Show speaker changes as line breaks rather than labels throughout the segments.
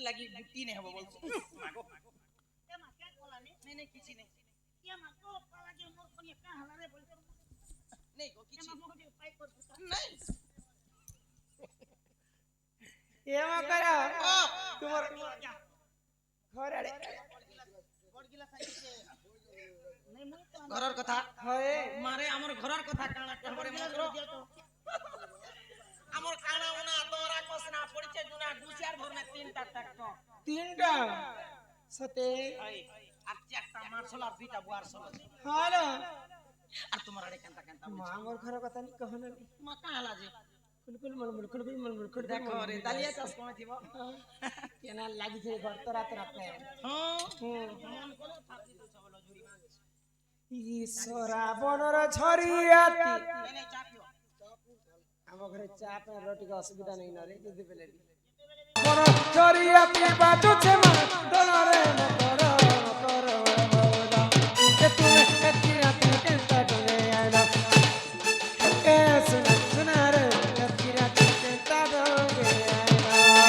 লাগি গুটি নে হবো বলছো মাগো এ মাকে কলানি নাই নাই কিছু নাই এ মাগো কলাগে মোর কোন একা হালারে বলতে নাই গো কিছু মাগো গটি পাই করতে নাই
এ মা করা তোমার ঘর আড়ে
গড়গিলা সাইছে নাই মই ঘরর কথা
হয়
মারে আমার ঘরর কথা কানা কবরে মগরো আমার কানা ওনা তোরা কোসনা পড়ছে জুনা গুছিয়ার ঘর মে তিনটা ট্রাক্টর
তিনটা সতে
আর চারটা মার্শাল আর দুইটা বুয়ারশাল
হ্যালো
আর তোমার আড়ে কান্তা কান্তা
মা আমার ঘর কথা নি কহনা
মা কালা যে
কুলকুল মলমল কুলকুল মলমল কুলকুল
দেখো রে দালিয়া চাষ কোন থিব
কেনা লাগিছে ঘর তোরা তোরা প্যান
হ্যাঁ মন কোলে থাকি তো চবলো জুড়ি মাছ
ঈশ্বরা বনর ঝরিয়াতি
এনে চাপিও
ଆମ ଘରେ ଚା ପାଇଁ ଟିକେ ଅସୁବିଧା ନାହିଁ ନା ରେ ଯଦି ବେଲେ ବନ ଝରିଆତି ବାଜୁଛେ ମା ଦଳରେ ମକର ମକର ମକର ଏ ତୁମେ ଏତି ରାତି କେନ୍ତା ଡରେ ଆଇଲା ଏ ସୁନା ସୁନା ରେ ଏତି ରାତି କେନ୍ତା ଡରେ ଆଇଲା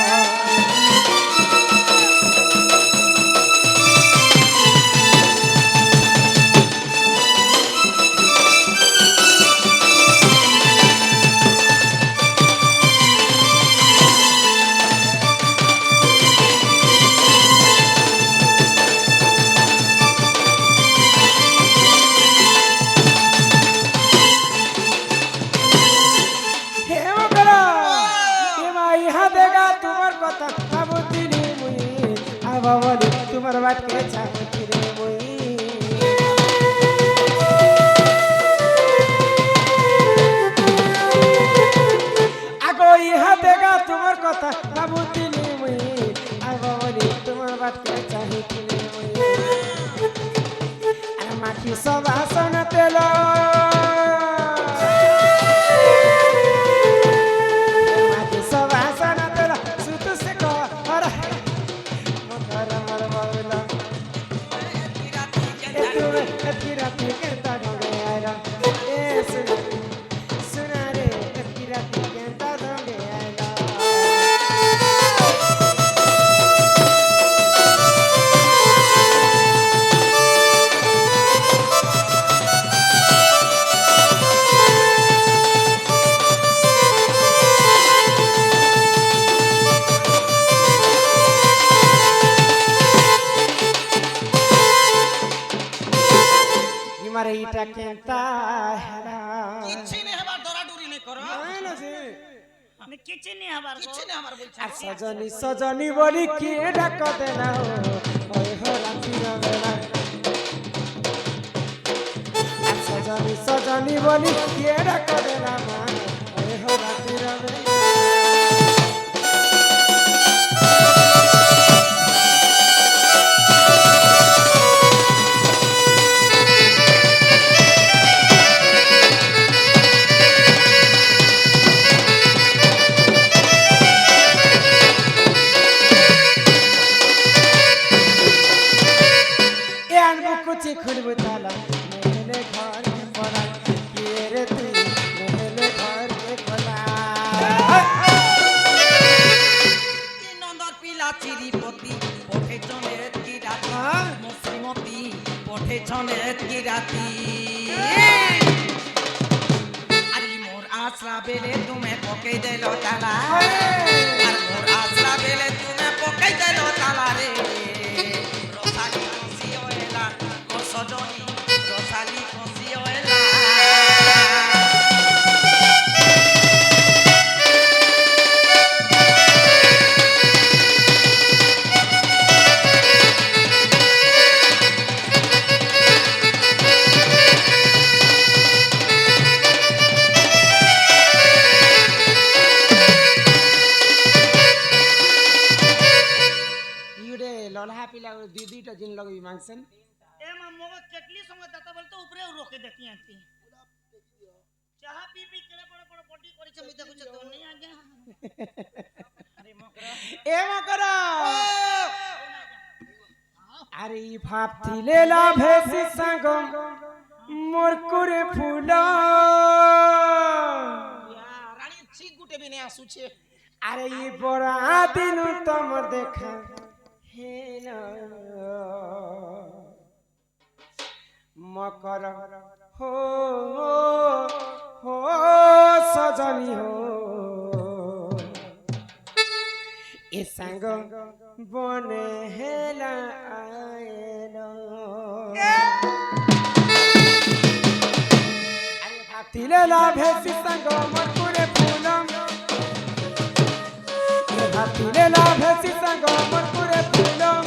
তোমার বাটকে চামতি রে মই আগো ইহা দেখা তোমার কথা ভাবুতিনি মই আগো বলি তোমার বাটকে চাহিতি রে মই আর মাটি সব আসন তেল মাটি সব আসন তেল সুত সে কর রাতি কেনতা ঢঙ্গে আইলা এ সুনা রে রাতি কেনতা ঢঙ্গে আইলা मारे इटा केंता हेला
किछि ने हबार दराडुरी ने करो
নাই না সে
আমি কিछि ने हबार বলছ
আর সজনী সজনী বলি কি ডাক দে না ওই হো রাতি বেলা আর সজনী সজনী বলি কি ডাক দে না ওই হো রাতি বেলা कुछ खुलबू ताला मेरे घर के पड़ा के रे तू मेरे घर के पड़ा
কি নন্দর পিলা চিরিপতি পঠে জনের কি রাতি মুসলিমতি পঠে জনের কি রাতি আরে মোর আশরা বেলে তুমি পকাই দেলো তালা আর মোর আশরা বেলে তুমি পকাই দেলো তালা রে রসালি খুশি হইলা মোর সজনী রসালি খুশি হইলা
पिला दीदी टा जिन लगई मांगसन
ए मां मोगा केटली संगे दाता बोलते ऊपरे रोके देती आंती चाह पी पी केले बड़ बड़ बॉडी करी छ मिता कुछ तो नहीं आ गया अरे मकरा
ए मकरा अरे भाप थिले ला भेसी संग मोर कुरे फूला
रानी छी गुटे भी नहीं आसु छे
আরে ই পড়া দিন তোমার দেখা হেল মকর হো হো সজনী হো এ সাঙ্গ বনে হেলা আয়েলো আরে ভাতিলে লাভে সাঙ্গ মরপুরে ফুলম ভাতিলে লাভে সাঙ্গ মরপুরে ফুলম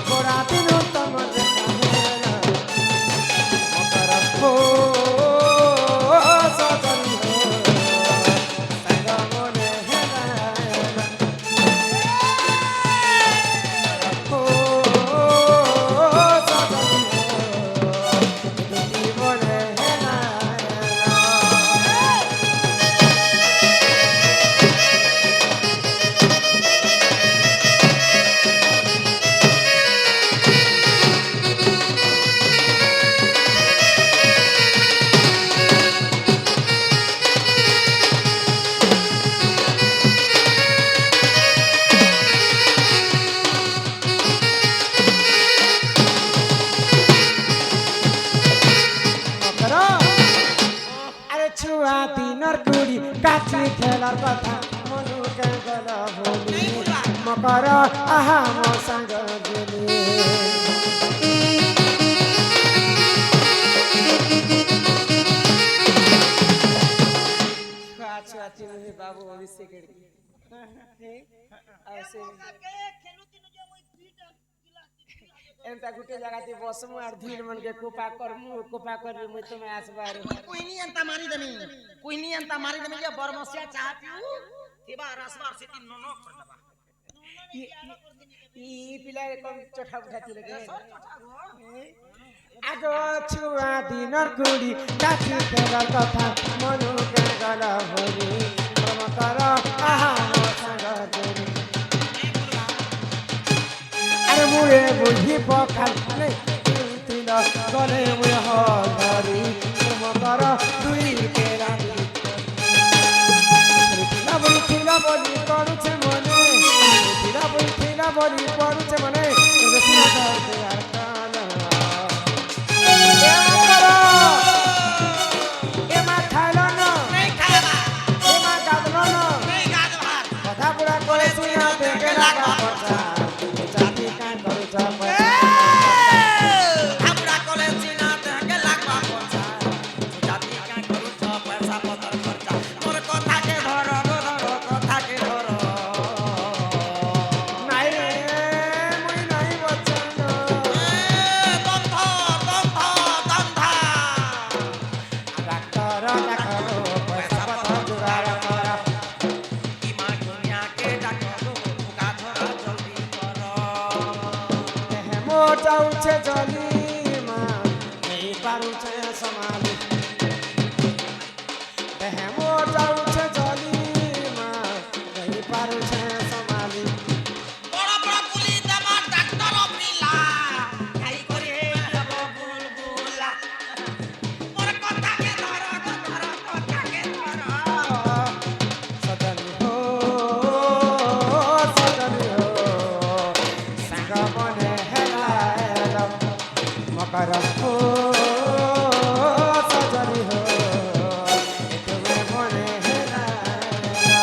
পড়া দিন তোমার দেখা হেলা মকর হো সজনী হো সাঙ্গ বনে হেলা আরে ছুয়া দিনর কুড়ি কাছি খেলার কথা মনু গেল ভুলি মকর আহা মো সাঙ্গ গেলি ছুয়া ছুয়া তিনু বাবু অভিষেক एंता गुटे जगह ती बसमु आर धीर मन के कोपा कर मुई तुम्हें आसबार
कुइनी अंता मारी देमी जे बरमसिया चाह पिउ थिबा रसबार सिति ननो कर दबा
ई पिला कम चोठा उठाती लगे आगो छुआ दिनर गुडी काठी खेलर कथा मनु के गला होली मम कर आहा मो संग जोरी अरे मुए बुझी पखाल नै तिला गले मुए हरी मम कर दुई के रानी थिला बोली करूछे मने थिला बोली करूछे मने रसिया दे यार काना एमा खाइलो न
नहीं खाबा
एमा गादलो न
नहीं गाद भात
कथा पूरा करे सुना दे के लागा पचा जाति का करू चाप
हमरा कॉलेज चिना दे के लागबा पछा जाति का करू छ पैसा पतर खर्चा मोर कथा के धर कथा के धर
নাই রে মুই নাই বচন
দন্ধা
ডাক্তার ডাক্তার পয়সা পত্র জোগাড় কর
ইমা দুনিয়া के ডাকলো ফুকা ধরা জলদি কর
দেহে মো যাউছে জলি মা এই পারুছে সমালি দেহে মো যাউছে জলি মা এই পারুছে সমালি
বড় বড় গুলি দেবা ডাক্তার পিলা খাই করে দেব বুলবুলা মোর কথা কে ধর কথা কে ধর
সজনী হো সাঙ্গ মনে হেলা হেলা মকর হো সজনী হো তুমি মনে হেলা হেলা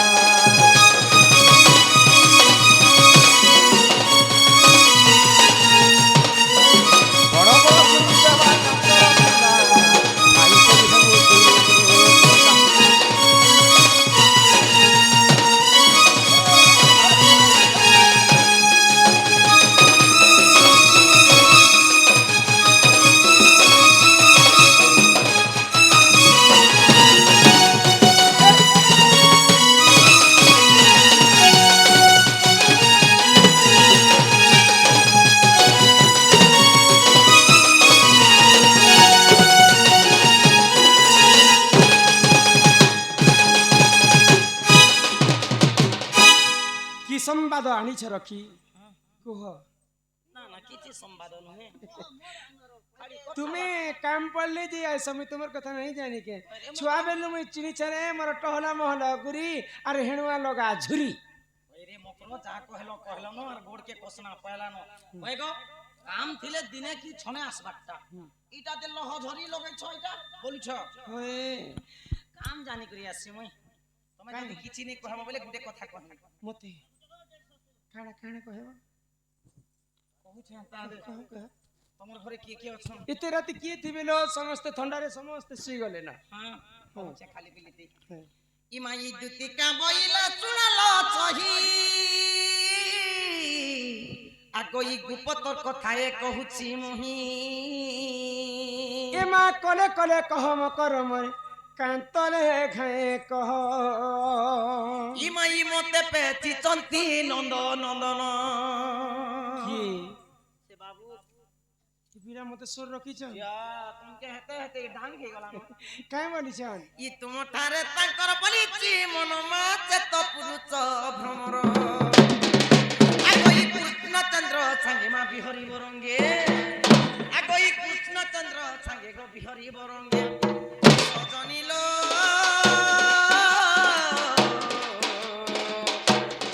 বড় বড় গুলি দেবা ডাক্তার পিলা খাই করে দেব বুলবুলা কি সম্বাদ আনিছ রকি কুহ
না না কিছু সম্পাদন নহে
তুমি কাম পড়লে যে আইস আমি তোমার কথা নাই জানি কে ছুয়া বেলু মুই চিনি ছারে মোর টহলা মহলা গুরি আর হেণুয়া লগা ঝুরি
করো যা কহলো ন আর গোড়কে কোসনা পয়লানো হয়ে গো কাম থিলে দিনে কি ছনে আসবারটা এটা দিল হঝরি লগাইছ এটা বলছ
ওয়ে
কাম জানি করি আসছি মই তুমি যদি কিছু নেই কহবা বলে গুটে কথা কহনি
মতে কাଣା কাଣା কহেব
কহুছে তাহলে
কহ কহ
তোমার ঘরে কি কি অছন
এতে রাতে কি থিবেল সমস্ত ঠন্ডারে সমস্ত শুই গলে না
হ্যাঁ কহুছে খালি বিলিতি
হ্যাঁ।
ইমাই দুতিকা বইলা চুনালো চহি আগই গুপতর কথায়ে কহুছি মুহি
এমা কলে কলে কহ মকর মরে কান্তলে ঘায়ে কহ
ইমাই মতে পেচি চন্তি নন্দ নন্দন
কি
সে বাবু
বিরা মতে সর রখিছ
ইয়া তুমকে হেতে হেতে ঢাং হই গলা
কাই বলিছন
ই তুমঠারে তাঙ্কর বলিছি মন মাতে তো পুরুষ ভ্রমর আগই কৃষ্ণচন্দ্র সাঙ্গে মা বিহরি বরঙ্গে আগই কৃষ্ণচন্দ্র সাঙ্গে গো বিহরি বরঙ্গে সজনিল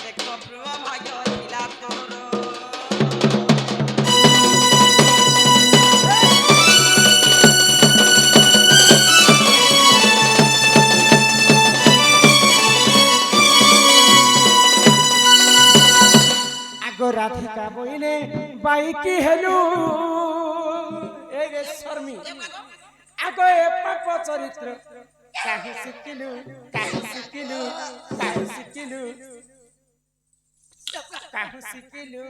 দেখো প্রিয় ভাই লীলা তোর
আগ রাধিকা বইলে বাইকি হেলু এই রে শর্মী আগ এ পাপ চরিত্র কাহি শিখিলু কাহি শিখিলু কাহি শিখিলু কাহি শিখিলু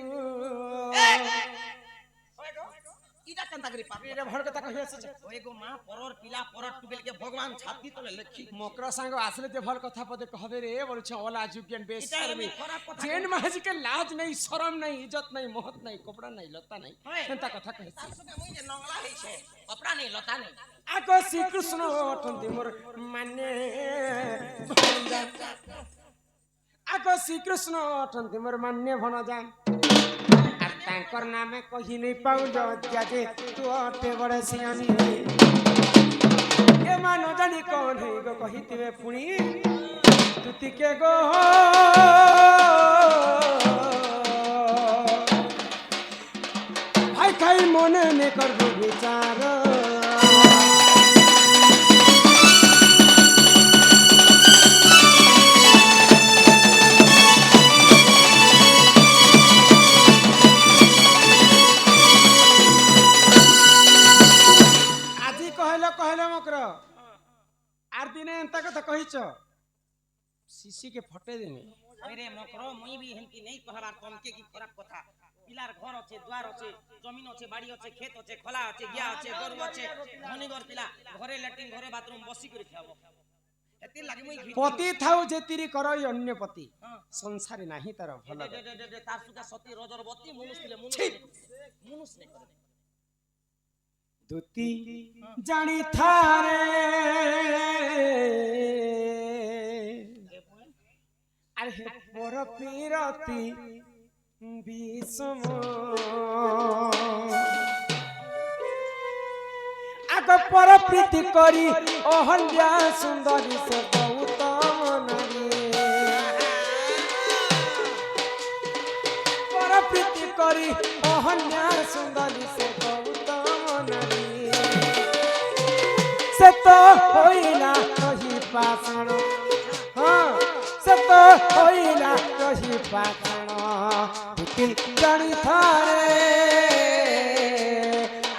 ইটা কেনতা করি পাবি
এটা ভর কথা কহি আছে
ওই গো মা পরর পিলা পরর টুবেলকে ভগবান ছাতি তলে লেখি
মকর সাঙ্গ আসলে যে ভাল কথা পদে কহবে রে বলছ ওলা যুগেন বেশ
এটা
শর্মী
এমনি খারাপ কথা
জেন মাঝি কে লাজ নাই শরম নাই ইজ্জত নাই মহৎ নাই কপড়া নাই লতা নাই
হয়।
সেন্তা কথা কহিছে
তার সঙ্গে মুই যে নংলা হইছে কপড়া নেই লতা নেই
আগ শ্রীকৃষ্ণ অটন্তি মোর মানে ভঞ্জান আগ শ্রীকৃষ্ণ অটন্তি মোর মানে ভনজান আর তাঙ্কর নামে কহি নাই পাউ যে তু অটে বড় সিয়ানি এ মান জানি কোন হই গো কহিতিবে পুনি তুতিকে গো ভাই খাই মনে নে করবো বিচার আজি কহিল মকর আর দিনে এন্তা কথা কহিছ শিশি কে ফটে দেনে
আরে মকর মুই বি হেনতি নেই কহবার তমকে কি খারাপ কথা পিলার ঘর আছে দ্বার আছে জমিন আছে বাড়ি আছে ক্ষেত আছে খোলা আছে গিয়া আছে গরু আছে ধনীগর পিলা ঘরে ল্যাট্রিন ঘরে বাথরুম বসি করে খাবো এতি লাগি মুই
পতি থাও যে তিরি করই অন্য পতি
হ্যাঁ।
সংসারে নাহি তার ভাল
তার সুকা সতী রজরবতী মুনুষ পিলে মুনুষ নেই
দুতি জানি থারে আরে পর পিরতি বিষম আগ পর প্রীতি করি অহল্যা সুন্দরী সে গৌতম নারী পর প্রীতি করি অহল্যা সুন্দরী সে গৌতম নারী সে তো হইলা কহি পাষাণ হ্যাঁ সে তো হইলা কহি পাষাণ জানি থারে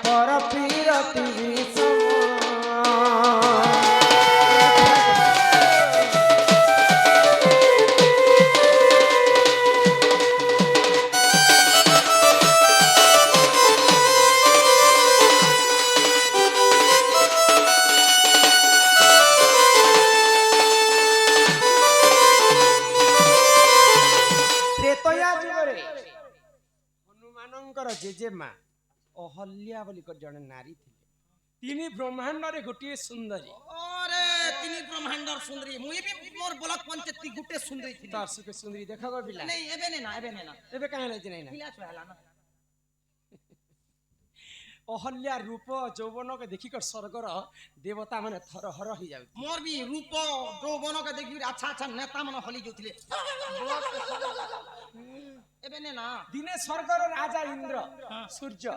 পর পিরতি বিষম ଜେଜେମା ଅହଲ୍ୟା ବୋଲି ଜଣେ ନାରୀ ଥିଲେ তিনি ব্রহ্মাণ্ডরে গোটিয়ে সুন্দরী
ওরে তিনি ব্রহ্মাণ্ডর সুন্দরী মুই বি মোর বলক পঞ্চায়েত গুটে সুন্দরী ଥିଲି
তার সুখে সুন্দরী দেখাবো পিলা
নেই এবে নে না
এবে কাহে লাগছে নাই না
পিলা ছয়লা না
अहल्या रूप যৌবন के देखिक स्वर्गर देवता माने थरहर हो जाउ
मोर भी रूप যৌবন के देखि अच्छा अच्छा नेता मन हली जोथिले एबे ने ना
दिने स्वर्गर राजा इंद्र सूर्य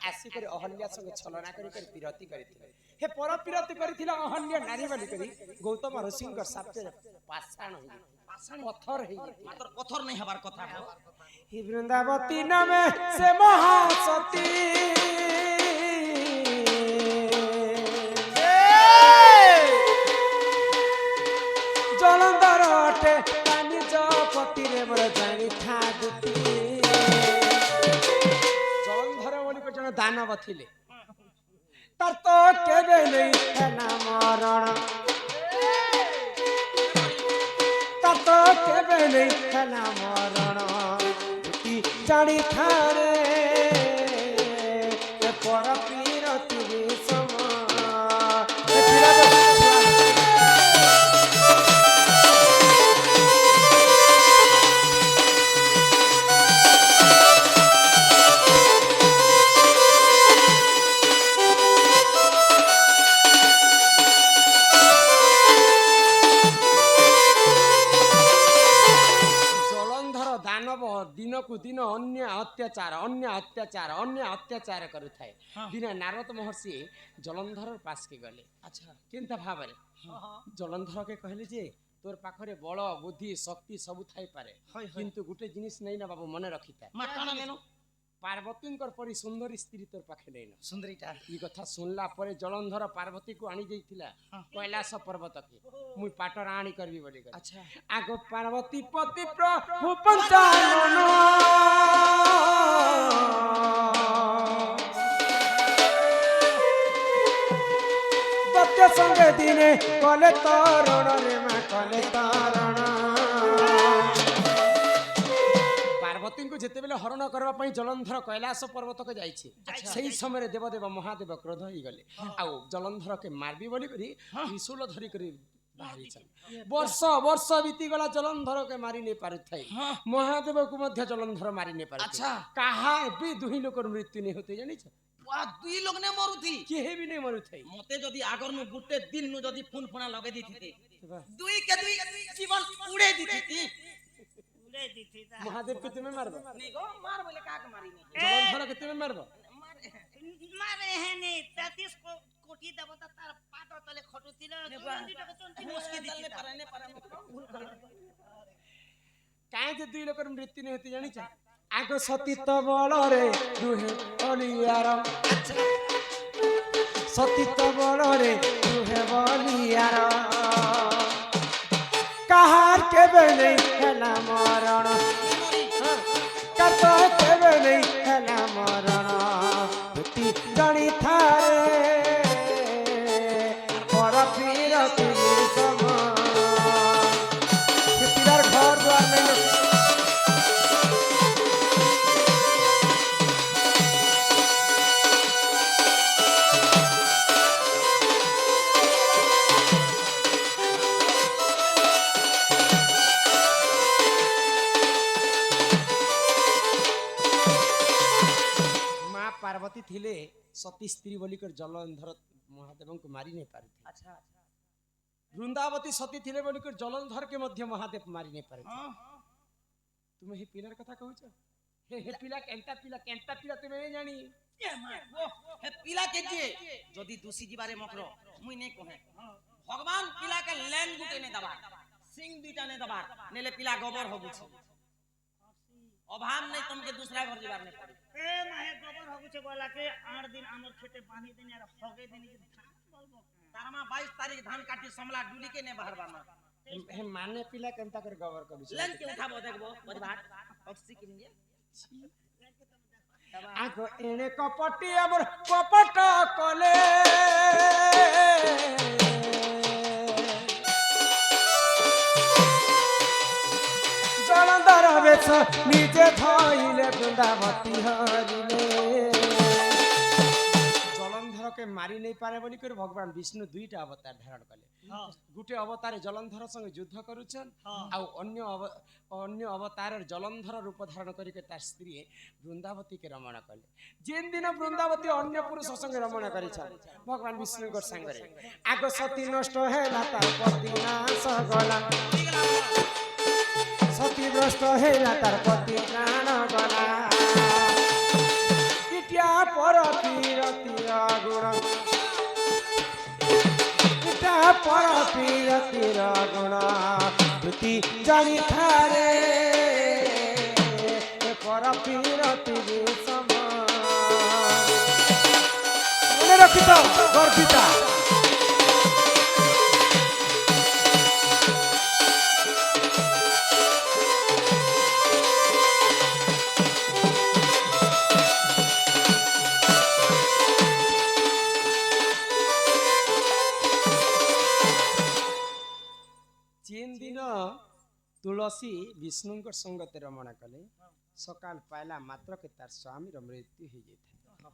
आसिक अहल्या संग छलना करी पिरती करिथिले हे पर पिरती करिथिले अहल्या नारी बलि करी गौतम ऋषि साप्ते पाषाण हो पत्थर है
मात्र पत्थर नहीं हबार कथा
हे वृंदावती नामे से महासती जलंधर अटे पानी जपति रे मोर जानी था दुती जलंधर बोली को जन दानव थिले तार तो केबे नहीं है ना मरण तार तो केबे नहीं है ना मरण दुती जानी था रे पर पीरती समा दिन को दिन अन्य अत्याचार करुथाए दिन नारद महर्षि जलंधर पास के गले अच्छा केनता भाबरे जलंधर के कहले जे तोर पाखरे बल बुद्धि शक्ति सब थाई पारे किंतु गुटे जिनिस नै ना बाबू मन रखिता
माटाना नेनो
पार्वती परी सुंदर स्त्री तोर पाखे नै न
सुंदरीटा
ई कथा सुनला परे जलंधर पार्वती को आनी जाइथिला कैलाश पर्वत के मुई पाटर आनी करबी बोली कर अच्छा आगो पार्वती पति प्रभु पंचानन दत्य संगे दिने कले तरण रे मा कले तरण पार्वती को जेते बेले हरण करबा पई जलंधर कैलाश पर्वत के जाइछे सही समय देवदेव महादेव क्रोध होई गले आ जलंधर के मारबी बोली करी त्रिशूल धरि करी बाहरी चल वर्ष वर्ष बीती गला जलंधर के मारी नै पारु थाई महादेव को मध्य जलंधर मारी नै पारु अच्छा कहा भी दुही लोक मृत्यु नै होते जानि छ
वा दुई लोग ने मरुथी
केहे भी नै मरु थाई
मते जदी आगर नु गुटे दिन नु जदी फुन फुना लगे दिथिते दुई के दुई जीवन उड़े दिथिती
महादेव के तुम्हें मारबो
नहीं गो मार बोले का के मारी नहीं
जलंधर के तुम्हें मारबो
मारे है नहीं 33 कोटी देवता तार पाद तले खटुतिल दुईटा के चंती मुस्की दिति
परने पर
काहे जे दुई लोकर मृत्यु नै होती जानि छ आगो सती त बल रे दुहे बलियार सती त बल रे दुहे बलियार कहार के बेले हैला मरण कत के बेले हैला मरण भूति जणी थारे पर पीरती समा कितार घर द्वार नहीं पार्वती थिले सती स्त्री बोली कर जलंधर महादेव को मारी नहीं पारे अच्छा वृंदावती सती थिले बोली कर जलंधर के मध्य महादेव मारी नहीं पारे तुम हे पिलर कथा कहू छ हे पिला केंता तुम नहीं जानी
हे पिला के जे जदी दूसी जीवारे मकरो मुई नहीं कहे भगवान पिला के लैंड गुटे ने दबा सिंह दुटा ने दबा नेले पिला गोबर हो बुछ अभाव नहीं तुमके दूसरा घर जीवार नहीं पड़े
ए माहे गोबर हो गुछे बोला के 8 दिन आमर खेते बांधी दिन यार होगे दिन के धान बोलबो
तारमा 22 तारीख धान काटी समला डुली के ने बाहर बामा
हे माने पिला केंता कर गोबर करू छ
लेन के उठाबो देखबो बजबाट ऑक्सी किनिए
आगो एने कपटी हमर कपट कले जलंधर बेच निजे धइले वृंदावती हरिले जलंधर के मारी नहीं पारे बोली कर भगवान विष्णु दुईटा अवतार धारण कले
हाँ
गुटे अवतार जलंधर संगे युद्ध करुछन
हाँ
आ अन्य अवतार जलंधर रूप धारण करके तार स्त्री वृंदावती के रमण कले जेन दिन वृंदावती अन्य पुरुष संगे रमण करिछन भगवान विष्णु को संगे आग सती नष्ट हेला तार पति नाश गला सती भ्रष्ट हेला तार पति प्राण गला इटिया पर पीरती गुण इटा पर पीरती गुण वृत्ति जानी थारे पर पीरती समान मने रखित गर्भिता जेन दिन तुलसी विष्णु संगत रमण कले सकाल पाइला मात्र के तार स्वामी मृत्यु हो जाए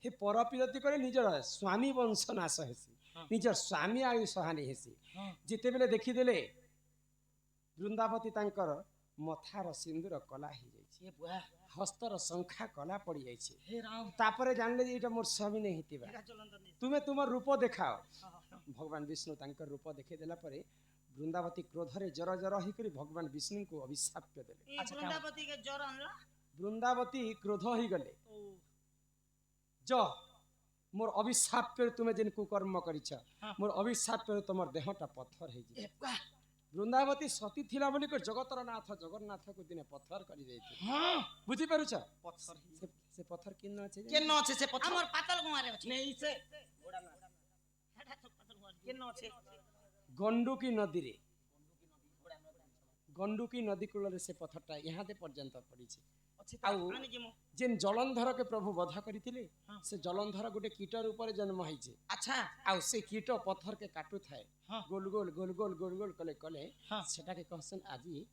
हे परपीरती करे निजर स्वामी वंश नाश हेसी निजर स्वामी आयु सहानी हेसी जिते बेले देखिदेले वृंदावती तांकर मथार सिंदूर कला हो जाए
ये बुआ
हस्तर शंखा कला पड़ जाए
हे राम
तापरे जानले जे एटा मोर स्वामी नहीं हितिबा
एका जलंधर नहीं
तुमे तुमर रूप देखाओ
हाँ
भगवान विष्णु तांकर रूप देखे देला परे वृंदावती क्रोधरे जर जर ही करी भगवान विष्णु को अभिशाप देले
ये वृंदावती के ज्वर अनला
वृंदावती क्रोध ही गले
ओ
ज मोर अभिशाप कर तुमे जेन कुकर्म करिछ
हाँ।
मोर अभिशाप कर तुमर देहटा पत्थर हे जे
ए बुआ
वृंदावती सती थिला बोली कर जगतर नाथ जगन्नाथ को दिने पत्थर करी देथि
हां
बुझी पारुछ
पत्थर
से पत्थर किन अछि
के न छे से पत्थर
हमर पातल गुमारे अछि
नहीं से
घोड़ा ना हेटा तो पातल गुमारे के न अछि
गंडुकी नदी रे गंडुकी नदी कूल रे से पत्थरटा यहाँ दे पर्यंत पड़ी छे
अछि
आउ
आनी जिमो
जेन जलंधर के प्रभु वध करथिले
हाँ।
से जलंधर गोटे कीट रूप रे जन्म होइछे
अच्छा
आउ से कीट पत्थर के काटू थाए
हाँ।
गोल गोल गोल गोल गोल गोल कले कले
हाँ।
सेटा के कहसन आजी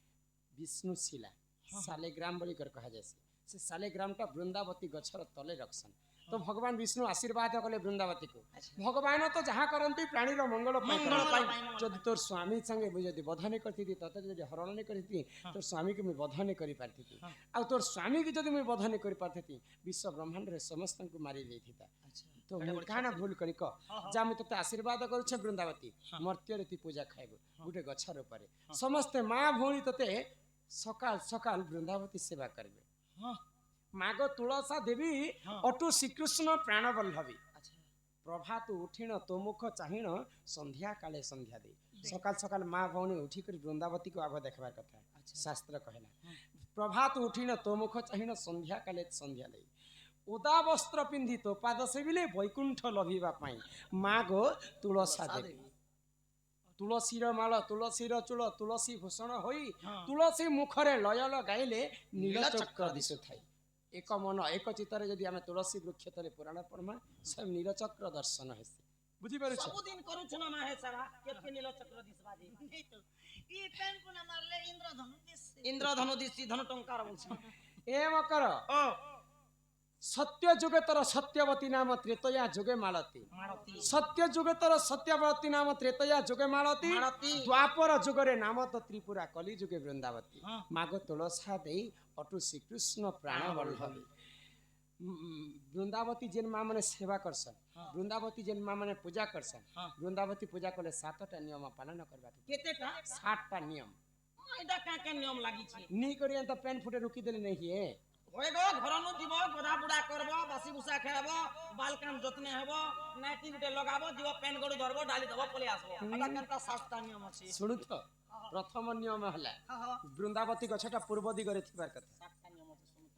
विष्णु शिला सालेग्राम बोली कर कहा जाय से सालेग्राम का वृंदावती गछर तले रखसन तो भगवान विष्णु आशीर्वाद कले वृंदावती को भगवान तो जहाँ करती प्राणी मंगल
मंगल पाई
जदि तोर स्वामी संगे जदि बध नहीं करती तते जदि हरण नहीं करती तोर स्वामी को मैं बध नहीं करि पारती आ तोर स्वामी की जदि मैं बध नहीं करि पारती विश्व ब्रह्मांड रे समस्त को मारी देथिता तो मैं काना भूल करी क जा मैं तते आशीर्वाद करूछ वृंदावती मर्त्य रीति पूजा खाइबो गुटे गछर ऊपर समस्त मां भौणी तते सकाल सकाल वृंदावती सेवा करबे
हां
माग तुलसा देवी अटु श्रीकृष्ण प्राण बल्लभी प्रभात उठिण तो मुख चाहिण संध्या काले संध्या दे सकाल सकाल माँ भौणी उठी कर वृंदावती को आग देखबार कथा शास्त्र कहला प्रभात उठिण तो मुख चाहिण संध्या काले संध्या दे उदा वस्त्र पिंधि तो पाद सेविले वैकुंठ लभिबा पाई मागो तुलसा देवी तुलसीर माल तुलसीर चूल तुलसी भूषण होई तुलसी मुखरे लयल गाइले नीलचक्र दिशु थाई एक मन एक चित्तर जदि आम तुलसी वृक्ष तले पुराण पढ़मा सब नीलचक्र दर्शन हेसी बुझी पारुछ
सब दिन करू छना मा है सारा केतके नील चक्र दिसबा दे
नहीं तो ये पेन को ना मारले इंद्रधनु दिस
इंद्रधनु दिसी धनु टंकार बोलछ
ए मकर
ओ
सत्य जुगे तर सत्यवती नाम त्रेतया जुगे मालती
मारती
सत्य जुगे तर सत्यवती नाम त्रेतया जुगे मालती
मालती।
द्वापर जुगरे नाम तो त्रिपुरा कली जुगे वृंदावती
हाँ।
मागो तुलसा देई अटु श्रीकृष्ण प्राण बल्लभी वृंदावती जेन माँ मैंने सेवा करसन वृंदावती जेन माँ मैंने पूजा करसन वृंदावती पूजा कले 7टा नियम पालन करबा
केतेटा
7टा नियम
एटा का के नियम लागि छी
नी करियन तो पेन फुटे रुकी देले नहीं है
होय गो घरनु जीव गधा बुड़ा करबो बासी भूसा खाबो बाल कान जतने हेबो नाटी गुटे लगाबो जीव पेन गडु धरबो डाली दबो पले आसबो एटा केनता शास्त्र नियम अछि
सुनु तो प्रथम नियम हला
हां
वृंदावती गछटा पूर्व दिगरे थिबार कथा
सातटा नियम अछि सुनता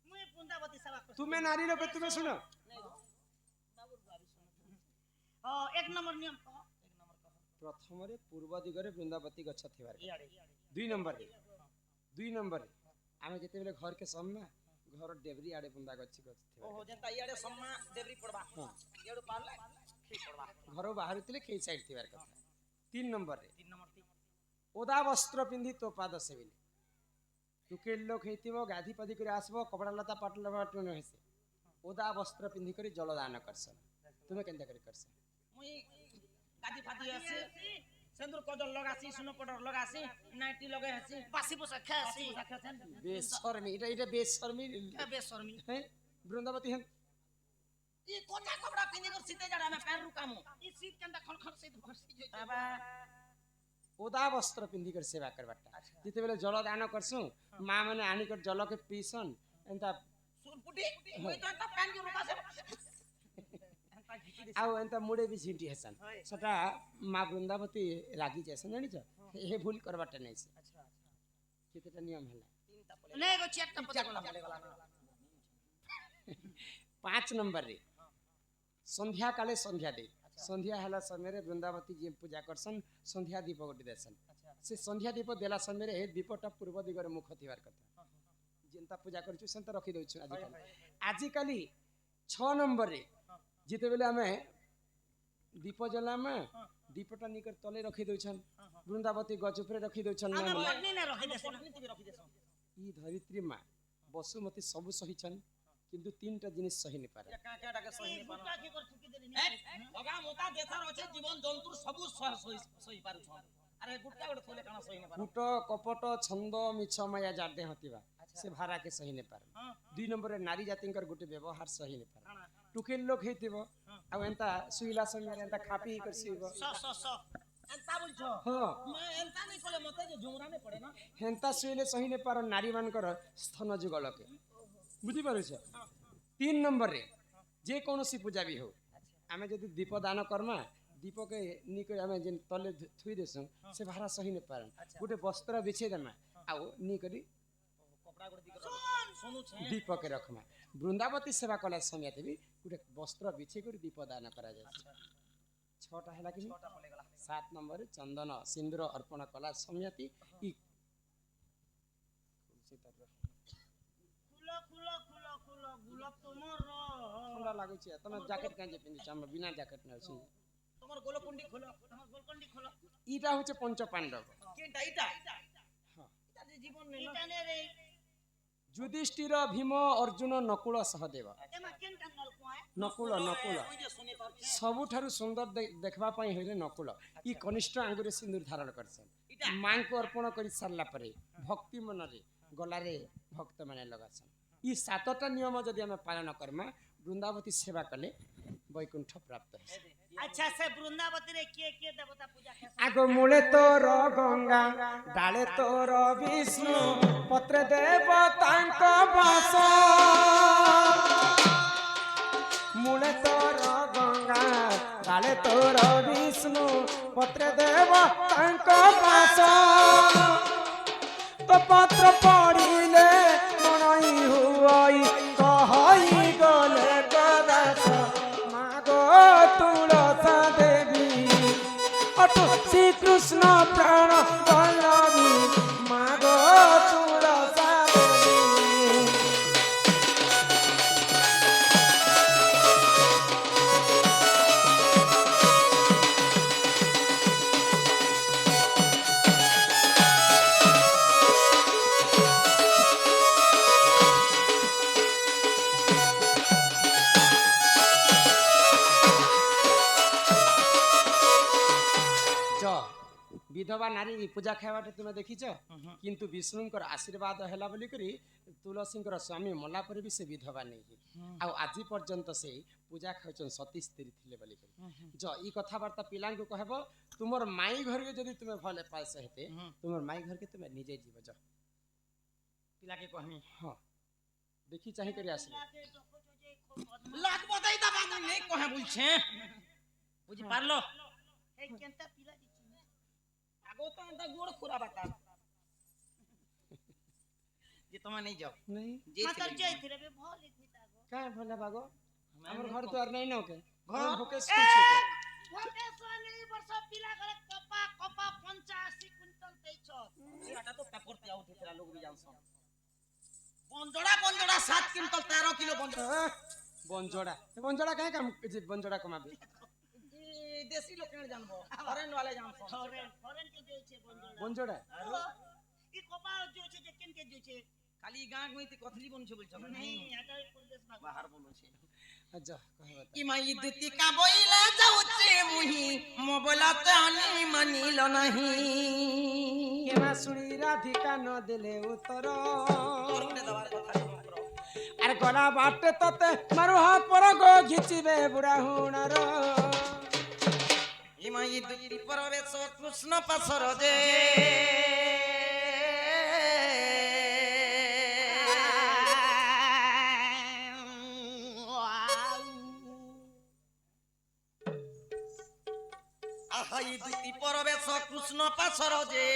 मुई वृंदावती सेवा कर
तुम्हें नारी रे तुमे सुनो
बाबू बाबी सुन हां एक नंबर नियम कह एक नंबर कह
प्रथम रे पूर्व दिगरे वृंदावती गछ थिबार
इयाडे
2 नंबर रे आमे जते बेले घर के सामने घर डेबरी आड़े बुंदा गछ थिबार
ओहो जेंता इयाडे सम्मा देवरी पड़बा इयाडे पारले खी पड़बा
घर बाहर तिले खे साइड थिबार कथा 3 नंबर रे
3 नंबर 3
ओदा वस्त्र पिंधि तो पाद सेविले तू के लोक हेतिबो गाधी पदी करे आसबो कपड़ा लता पाटल बाटन हेसे ओदा वस्त्र पिंधि करे जल दान करसन তুমি কেনতা করে করছ
মুই গাদি ফাদি আছে সেন্দুর কজল লগাছি সুনো পডর লগাছি নাইটি লগাই আছি
বাসি পোশাক খেয়ে আসি
বেশরমি এটা বেশরমি
বেশরমি
হ্যাঁ বৃন্দাবতী হ্যাঁ
ই কোটা কপড়া পিনি কর সিতে যাড়া আমি প্যান রুকামু
ই শীত কেনটা খড়খড় শীত ভরসি যাইছে
বাবা
ওদা বস্ত্র পিন্ধি করে সেবা করবারটা যেতেবেলে জল দান করছু মা মানে আনিকর জলকে পিসন এন্তা
সুরপুটি মুই তো একটা প্যান কে রুকাছে এন্তা ঘিটি দিছি
ଆଉ ଏନ୍ତା ମୁଡ଼େ ବି ଝିଣ୍ଟି ହେସନ୍ ସେଟା ମା ବୃନ୍ଦାବତୀ ରାଗି ଯାଇସନ୍ ଜାଣିଛ ଏ ଭୁଲ କରବାରଟା ନାଇଁ ସେ
আচ্ছা
କେତେଟା ନିୟମ ହେଲା
তিনটা পলে
নে গো চেকটা পচা গলা
পলে গলা না
5 ନମ୍ବରରେ ସନ୍ଧ୍ୟା କାଳେ ସନ୍ଧ୍ୟା ଦେଇ ସନ୍ଧ୍ୟା ହେଲା ସମୟରେ ବୃନ୍ଦାବତୀ ଯିଏ ପୂଜା କରସନ୍ ସନ୍ଧ୍ୟା ଦୀପ ଗୋଟେ ଦେସନ୍ ସେ ସନ୍ଧ୍ୟା ଦୀପ ଦେଲା ସମୟରେ ଦୀପଟା ପୂର୍ବ ଦିଗରେ ମୁଖ ଥିବାର କଥା ଯେନ୍ତା ପୂଜା କରିଛୁ ସେନ୍ତା ରଖି ଦଉଛୁ ଆଜିକାଲି 6 ନମ୍ବରରେ ଯେତେବେଳେ ଆମେ ଦୀପ ଜଲାମା ଦୀପଟା ନିକର ତଳେ ରଖି ଦଉଛନ୍ ବୃନ୍ଦାବତୀ ଗଛ ଉପରେ ରଖି ଦଉଛନ୍
আমার
ମା
পত্নী না রখে দেছে
পটনি টিভি রখি দেছো
ই ধରିତ୍ରୀ মା ବସୁମତୀ ସବୁ ସହିଛନ୍ କିନ୍ତୁ ତିନିଟା ଜିନିଷ ସହି ନି ପାରେ
কা কা ডাকে সহি নি পানো
গুটা কি কর ঠুকি দেলি
লগা মোতা দেখার আছে জীবন জন্তুর সবু সহি পারুছ আরে গুটকা গুট থলে কানা সহি নি পানো
কূଟ কপଟ ଛନ୍ଦ ମିଛ ମାୟା ଜାଡେ ହତିବା ସେ ଭାରାକେ ସହି ନି ପାରେ
ହଁ
2 ନମ୍ବରରେ ନାରୀ ଜାତିଙ୍କର ଗୋଟେ ବ୍ୟବହାର ସହି ନି ପାରେ
କାଣା
ଟୁକେଲ ଲୋକ ହେଇଥିବ ଆଉ ଏନ୍ତା ଶୁଇଲା ସମୟରେ ଏନ୍ତା ଖାପି କରି ଶୁଇବ
স স স
এন্তা বলছ
ହଁ
মা এন্তা নাই কলে মতে যে ঝুমরা নে পড়ে না
ହେନ୍ତା ଶୁଇଲେ ସହି ନି ପାର ନାରୀ ମାନଙ୍କର ସ୍ଥନ ଯୁଗଳକେ ବୁଝିପାରୁଛ 3 ନମ୍ବରରେ ଯେ କୌଣସି ପୂଜା ବି ହଉ ଆମେ ଯଦି ଦୀପ ଦାନ କର୍ମା ଦୀପକେ ନିକ ଆମେ ଯେନ୍ ତଲେ ଥୁଇ ଦେସୁଁ ସେ ଭାରା ସହି ନି ପାରନ୍ ଗୋଟେ ବସ୍ତ୍ର ବିଛେଇ ଦେମା ଆଉ ନି କରି
কপড়া গুট দিকে শুনু ছে
ଦୀପକେ ରଖମା ବୃନ୍ଦାବତୀ ସେବା କଲା ସମୟରେ ବି ଗୋଟେ ବସ୍ତ୍ର ବିଛେଇ କରି ଦୀପ ଦାନ କରାଯାଏ 6ଟା ହେଲା କି
ছটা পলে গলা
7 ନମ୍ବରରେ ଚନ୍ଦନ ସିନ୍ଦୁର ଅର୍ପଣ କଲା ସମୟତି ଇ
খুলো খুলো খুলো খুলো গুলাব তোমার
ଥଣ୍ଡା ଲାଗୁଛି ତମେ ଜ୍ୟାକେଟ କାଇଁ ପିନ୍ଧିଛ ଆମେ ବିନା ଜ୍ୟାକେଟ ନଉଛୁ
তোমার গোলকুন্ডি খোলো
তোমার গোলকন্ডি খোলো
ଇଟା ହଉଛି ପଞ୍ଚ ପାଣ୍ଡବ
কেনটা ইটা
ହଁ
এটা যে জীবন নেই না
এটা নে রে
ଯୁଧିଷ୍ଠିର ଭୀମ ଅର୍ଜୁନ ନକୁଳ ସହଦେବ
এমা কেনটা নল কোয়া
ନକୁଳ ନକୁଳ
ওই যে শুনি তোর
ସବୁଠାରୁ ସୁନ୍ଦର ଦେଖିବା ପାଇଁ ହେଲେ ନକୁଳ ଇ କନିଷ୍ଠ ଆଙ୍ଗୁରେ ସିନ୍ଦୁର ଧାରଣ କରିଛନ୍ ମାଙ୍କୁ ଅର୍ପଣ କରି ସାରିଲା ପରେ ଭକ୍ତି ମନରେ ଗଲାରେ ଭକ୍ତମାନେ ଲଗାସନ୍ ଇ 7ଟା ନିୟମ ଯଦି ଆମେ ପାଳନ କର୍ମା ବୃନ୍ଦାବତୀ ସେବା କଲେ ବୈକୁଣ୍ଠ ପ୍ରାପ୍ତ ହେସି
আচ্ছা সে বৃন্দাবতী রে কে দেবতা পূজা খেস
আগ মূলে তোর গঙ্গা ডালে তোর বিষ্ণু পত্রে দেবতাঙ্ক বাস মূলে তোর গঙ্গা ডালে তোর বিষ্ণু পত্রে দেবতাঙ্ক বাস তো পত্র পড়িলে মনই হুই কহই গলে গদাস মাগো তুলসা দেবী অটো শ্রীকৃষ্ণ প্রাণ বল্লভী মাগো তুলসা দেবী বিধবা নারী পূজা খাইবাটা তুমি দেখিছ কিন্তু বিষ্ণুଙ୍କର ଆଶୀର୍ବାଦ ହେଲା ବୋଲି କରି ତୁଳସୀଙ୍କର ସ୍ୱାମୀ ମଲା ପରେ ବି ସେ ବିଧବା ନେଇକି ଆଉ ଆଜି ପର୍ଯ୍ୟନ୍ତ ସେ ପୂଜା ଖାଉଛନ୍ ସତୀ ସ୍ତ୍ରୀ ଥିଲେ ବୋଲି କରି ଜ ଇ କଥାବାର୍ତ୍ତା ପିଲାଙ୍କୁ କହିବ ତୁମର ମାଇ ଘରକେ ଯଦି ତୁମେ ଭଲ ପାଇସ ହେତେ ତୁମର ମାଇ ଘରକେ ତୁମେ ନିଜେ ଯିବ ଜ
পিলাকে কহমি
ହଁ দেখি চাহি କରି আসলে
লাগ বদাই দা বানু নেই কহে বলছে বুঝি পারলো
এই কেনটা পিলা দিছি
আগো তো এন্তা গোড় খুরা বাতা যে তোমা নেই যাও
नहीं
যে
মাতার যাইতিরে বে ভলি থিতা গো
काय भला बागो हमर घर तो और नहीं न के
घर
भोके
এ
स्कूल छुटे
ভোটে সোনি বর্ষ পিলা করে কপা কপা 85 কুইন্টাল দেইছ
এটা তো পেপর তে আউট তেরা লোক বি জানছ বঞ্জড়া 7 কুইন্টাল 13 কিলো
বঞ্জড়া বঞ্জড়া কাहे काम বঞ্জড়া কমাবে
দেশি লোক কেন জানবো ফরেন वाले জানছ
ফরেন ফরেন কে দিয়েছে বন্ধুরা
বঞ্জড়া
ই কপা দিয়েছে যে কেন কে দিয়েছে
খালি গাঁ গইতে কথলি বনছে বলছো
नहीं आता है परदेश में
বাহার বলছে
আচ্ছা কহবা
ইমাই দুতি কাবইলা যাউছে মুহি মোবাইলতে আনি মানিল নাহি
কেমা শুনি রাধিকা ন দিলে উত্তর
তোর করে দেওয়ার কথা সমগ্র
আর গলা বাটে ততে মারু হাত পর গো ঘিচিবে বুড়া হুণার
ইমাই দুতি পরবেশ কৃষ্ণ পাশর যে আহাই দুতি পরবেশ কৃষ্ণ পাশর যে